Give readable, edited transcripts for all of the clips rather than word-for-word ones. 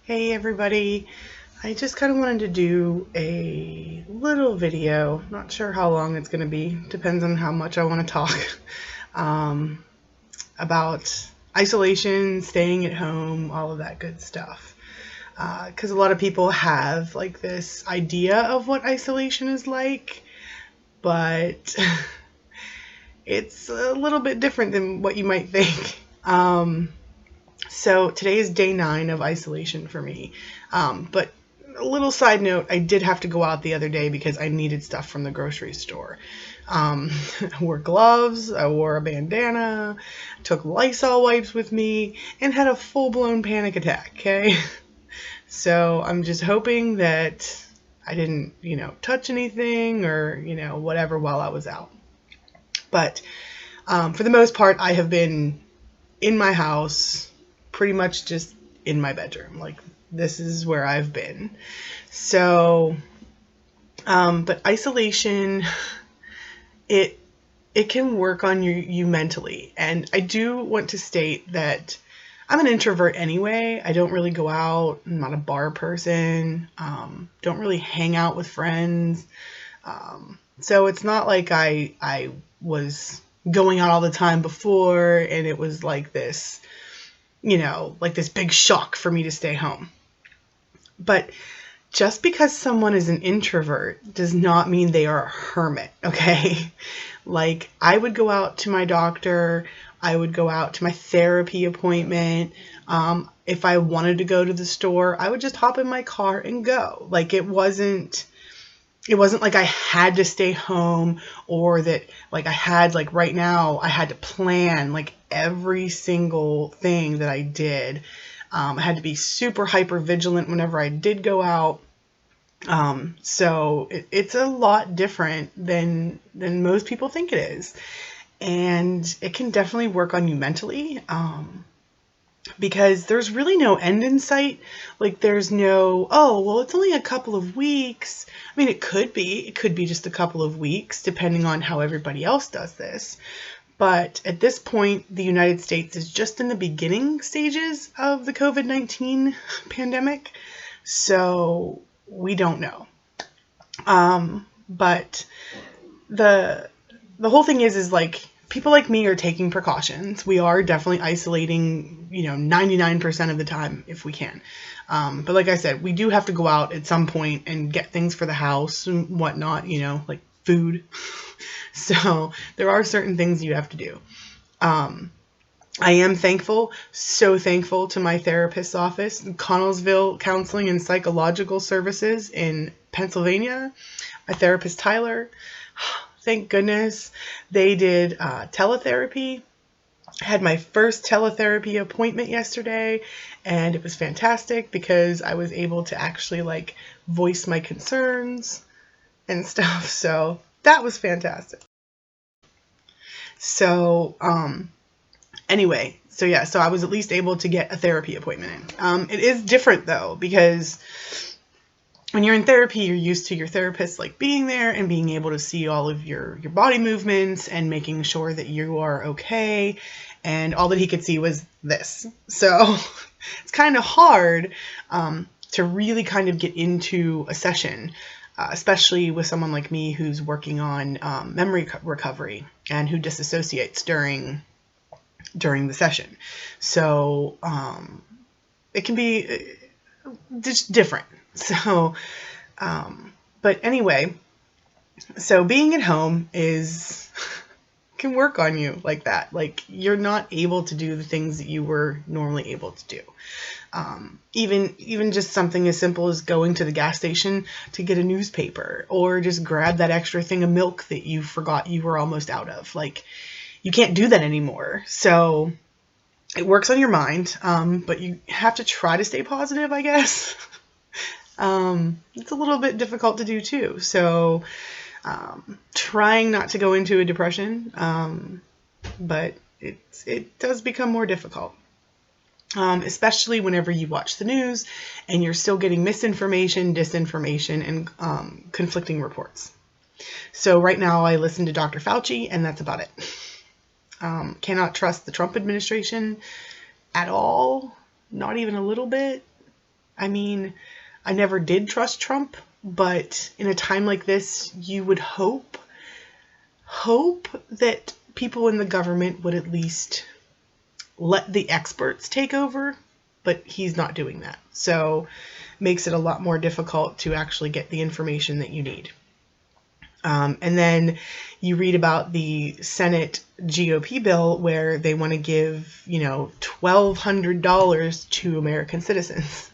Hey everybody, I just kind of wanted to do a little video. Not sure how long it's going to be, depends on how much I want to talk um, about isolation, staying at home, all of that good stuff. Because a lot of people have like this idea of what isolation is like, but it's a little bit different than what you might think. So today is day 9 of isolation for me. But a little side note, I did have to go out the other day because I needed stuff from the grocery store. I wore gloves, I wore a bandana, took Lysol wipes with me, and had a full-blown panic attack, okay? So I'm just hoping that I didn't, touch anything or, whatever while I was out. But for the most part, I have been in my house, pretty much just in my bedroom. Like, this is where I've been. So, but isolation, it can work on you mentally. And I do want to state that I'm an introvert anyway. I don't really go out. I'm not a bar person. Don't really hang out with friends. So it's not like I was going out all the time before and it was like this, like this big shock for me to stay home. But just because someone is an introvert does not mean they are a hermit, okay? Like, I would go out to my doctor, I would go out to my therapy appointment. If I wanted to go to the store, I would just hop in my car and go. Like, it wasn't like I had to stay home, or that like I had, like right now, I had to plan like every single thing that I did. I had to be super hyper vigilant whenever I did go out. So it's a lot different than most people think it is. And it can definitely work on you mentally. Because there's really no end in sight. Like, there's no, oh, well, it's only a couple of weeks. I mean, it could be just a couple of weeks, depending on how everybody else does this. But at this point, the United States is just in the beginning stages of the COVID-19 pandemic. So we don't know. But the whole thing is like, people like me are taking precautions. We are definitely isolating, 99% of the time if we can. But like I said, we do have to go out at some point and get things for the house and whatnot, like food. So there are certain things you have to do. I am thankful, so thankful to my therapist's office, Connellsville Counseling and Psychological Services in Pennsylvania. My therapist, Tyler, thank goodness, they did teletherapy. I had my first teletherapy appointment yesterday, and it was fantastic because I was able to actually like voice my concerns and stuff. So that was fantastic. So, anyway, so yeah, so I was at least able to get a therapy appointment in. It is different though, because when you're in therapy, you're used to your therapist like being there and being able to see all of your body movements and making sure that you are okay. And all that he could see was this. So it's kind of hard to really kind of get into a session, especially with someone like me who's working on memory recovery and who disassociates during the session. So it can be just different. So, but anyway, so being at home can work on you like that. Like, you're not able to do the things that you were normally able to do. Even just something as simple as going to the gas station to get a newspaper, or just grab that extra thing of milk that you forgot you were almost out of. Like, you can't do that anymore. So it works on your mind, but you have to try to stay positive, I guess. It's a little bit difficult to do too. So trying not to go into a depression, but it does become more difficult. Especially whenever you watch the news and you're still getting misinformation, disinformation, and conflicting reports. So right now I listen to Dr. Fauci, and that's about it. Cannot trust the Trump administration at all, not even a little bit. I mean, I never did trust Trump, but in a time like this, you would hope that people in the government would at least let the experts take over, but he's not doing that. So makes it a lot more difficult to actually get the information that you need. And then you read about the Senate GOP bill where they want to give, $1,200 to American citizens.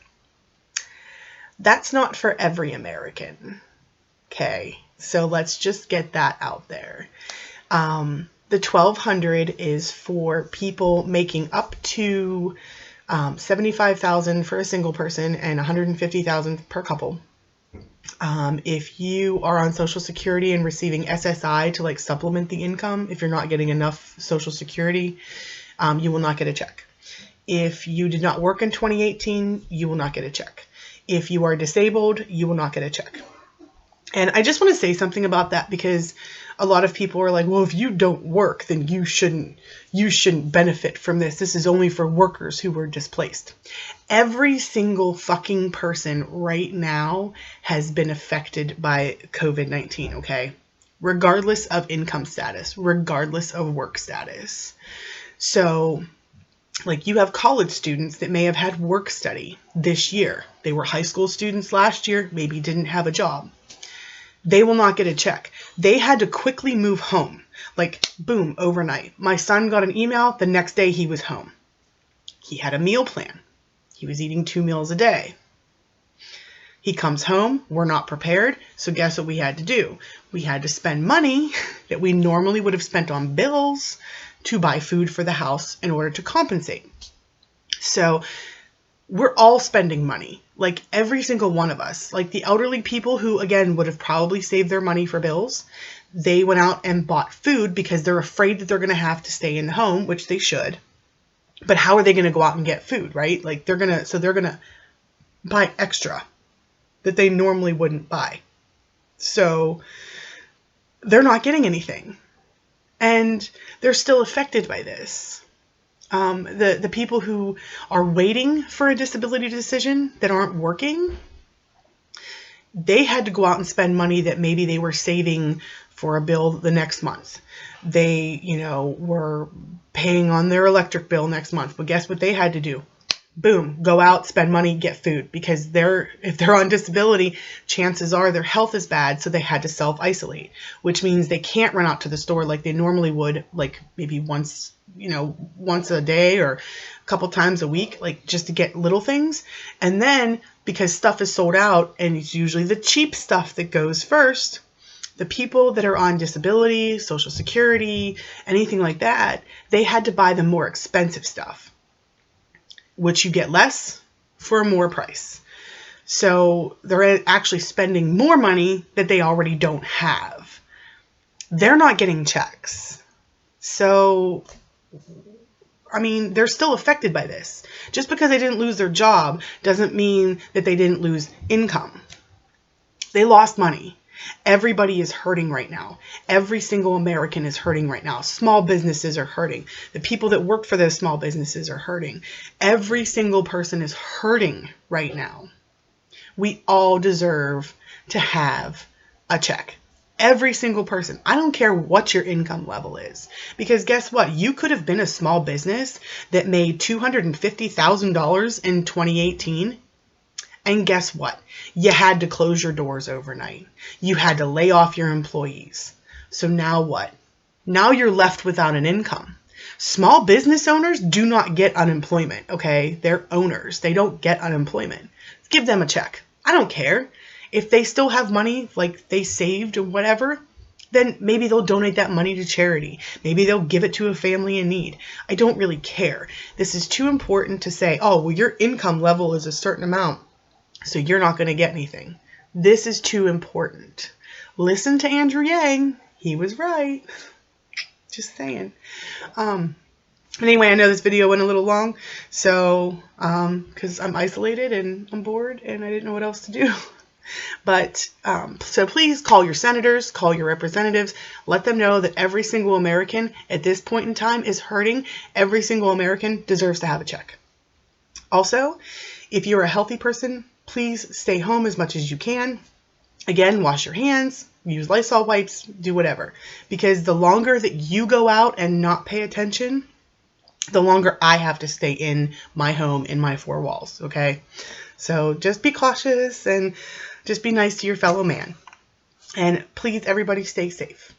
That's not for every American. Okay, so let's just get that out there. The $1,200 is for people making up to $75,000 for a single person and $150,000 per couple. If you are on Social Security and receiving SSI to supplement the income, if you're not getting enough Social Security, you will not get a check. If you did not work in 2018, you will not get a check. If you are disabled, you will not get a check. And I just want to say something about that, because a lot of people are like, well, if you don't work, then you shouldn't benefit from this. This is only for workers who were displaced. Every single fucking person right now has been affected by COVID-19, okay? Regardless of income status, regardless of work status. So, you have college students that may have had work study this year. They were high school students last year, maybe didn't have a job. They will not get a check. They had to quickly move home. Boom, overnight. My son got an email. The next day he was home. He had a meal plan. He was eating 2 meals a day. He comes home. We're not prepared. So guess what we had to do? We had to spend money that we normally would have spent on bills to buy food for the house in order to compensate. So we're all spending money. Every single one of us. The elderly people who, again, would have probably saved their money for bills, they went out and bought food because they're afraid that they're going to have to stay in the home, which they should. But how are they going to go out and get food, right? They're going to buy extra that they normally wouldn't buy. So they're not getting anything. And they're still affected by this. The people who are waiting for a disability decision that aren't working, they had to go out and spend money that maybe they were saving for a bill the next month. They, were paying on their electric bill next month. But guess what they had to do? Boom, go out, spend money, get food. Because if they're on disability, chances are their health is bad, so they had to self-isolate, which means they can't run out to the store like they normally would, maybe once a day or a couple times a week, just to get little things. And then because stuff is sold out, and it's usually the cheap stuff that goes first, the people that are on disability, Social Security, anything like that, they had to buy the more expensive stuff, which you get less for a more price. So they're actually spending more money that they already don't have. They're not getting checks. So, they're still affected by this. Just because they didn't lose their job doesn't mean that they didn't lose income. They lost money. Everybody is hurting right now. Every single American is hurting right now. Small businesses are hurting. The people that work for those small businesses are hurting. Every single person is hurting right now. We all deserve to have a check. Every single person. I don't care what your income level is. Because guess what? You could have been a small business that made $250,000 in 2018. And guess what? You had to close your doors overnight. You had to lay off your employees. So now what? Now you're left without an income. Small business owners do not get unemployment, okay? They're owners. They don't get unemployment. Give them a check. I don't care. If they still have money, they saved or whatever, then maybe they'll donate that money to charity. Maybe they'll give it to a family in need. I don't really care. This is too important to say, oh, well, your income level is a certain amount, so you're not going to get anything. This is too important. Listen to Andrew Yang. He was right. Just saying. Anyway, I know this video went a little long, so because I'm isolated and I'm bored and I didn't know what else to do. But so please call your senators, call your representatives, let them know that every single American at this point in time is hurting. Every single American deserves to have a check. Also, if you're a healthy person, please stay home as much as you can. Again, wash your hands, use Lysol wipes, do whatever. Because the longer that you go out and not pay attention, the longer I have to stay in my home, in my four walls, okay? So just be cautious and just be nice to your fellow man. And please, everybody, stay safe.